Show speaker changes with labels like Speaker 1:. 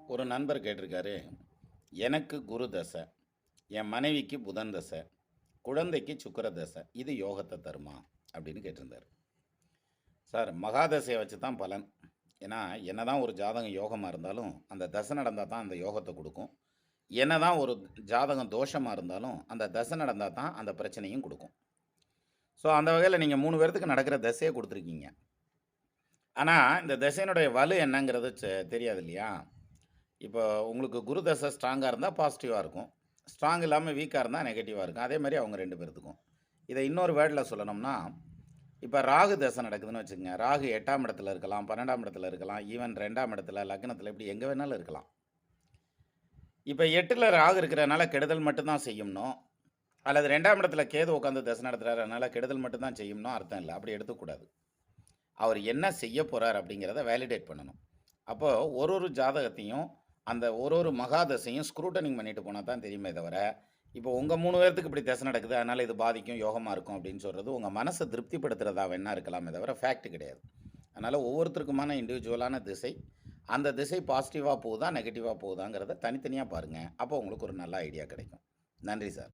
Speaker 1: ஒரு நண்பர் கேட்டிருக்காரு, எனக்கு குரு தசை, என் மனைவிக்கு புதன் தசை, குழந்தைக்கு சுக்கிர தசை. இது யோகத்த தருமா? அப்படின்னு கேட்டிருந்தாரு. சார், மகாதசைய வச்சு தான் பலன். ஏன்னா, என்னதான் ஒரு ஜாதகம் யோகமா இருந்தாலும், அந்த தசை நடந்தா தான் அந்த யோகத்த குடுக்கும். என்னதான் ஒரு ஜாதகம் தோஷமா இருந்தாலும், அந்த தசை நடந்தா தான் அந்த பிரச்சனையும் குடுக்கும். ஸோ, அந்த வகையில நீங்க 3 பேர்த்துக்கு நடக்கிற தசைய குடுத்துருக்கீங்க. ஆனா, இந்த தசையினுடைய வலு என்னங்கிறது தெரியாது இல்லையா? இப்போ உங்களுக்கு குரு தசை ஸ்ட்ராங்கா இருந்தா பாசிட்டிவா இருக்கும். ஸ்ட்ராங் இல்லாம வீக்கா இருந்தா நெகட்டிவா இருக்கும். அதே மாரி அவங்க 2 பேர்த்துக்கும். இத இன்னொரு வேர்ட்ல சொல்லணும்னா, இப்ப ராகு தசை நடக்குதுன்னு வச்சுக்கங்க. ராகு 8ஆம் இடத்துல இருக்கலாம், 12ஆம் இடத்துல இருக்கலாம், ஈவன் 2ஆம் இடத்துல, லக்னத்துல இப்படி எங்க வேணாலும் இருக்கலாம். இப்ப 8ல ராகு இருக்கிறனால கெடுதல் மட்டும் தான் செய்யும்னோ, அல்லது 2ஆம் இடத்துல கேது உட்கார்ந்து தசை நடத்துறாரு, அதனால கெடுதல் மட்டும் தான் செய்யும்னோ அர்த்தம் இல்ல. அப்படி எடுத்துக்கக்கூடாது. அவர் என்ன செய்ய போறார் அப்படிங்கிறத வேலிடேட் பண்ணணும். அப்போ ஒரு ஜாதகத்தையும் அந்த ஒரு மகாதசையும் ஸ்க்ரூட்டனிங் பண்ணிட்டு போனா தான் தெரியுமே தவிர, இப்போ உங்க 3 பேர்த்துக்கு இப்படி தசை நடக்குது, அதனால இது பாதிக்கும், யோகமா இருக்கும் அப்படின்னு சொல்றது உங்க மனச திருப்திப்படுத்துறதா வேணா இருக்கலாமே தவிர ஃபேக்ட் கிடையாது. அதனால ஒவ்வொருத்தருக்குமான இண்டிவிஜுவலான திசை, அந்த திசை பாசிட்டிவா போகுதா, நெகட்டிவா போகுதாங்கிறத தனித்தனியா பாருங்க. அப்போ உங்களுக்கு ஒரு நல்ல ஐடியா கிடைக்கும். நன்றி சார்.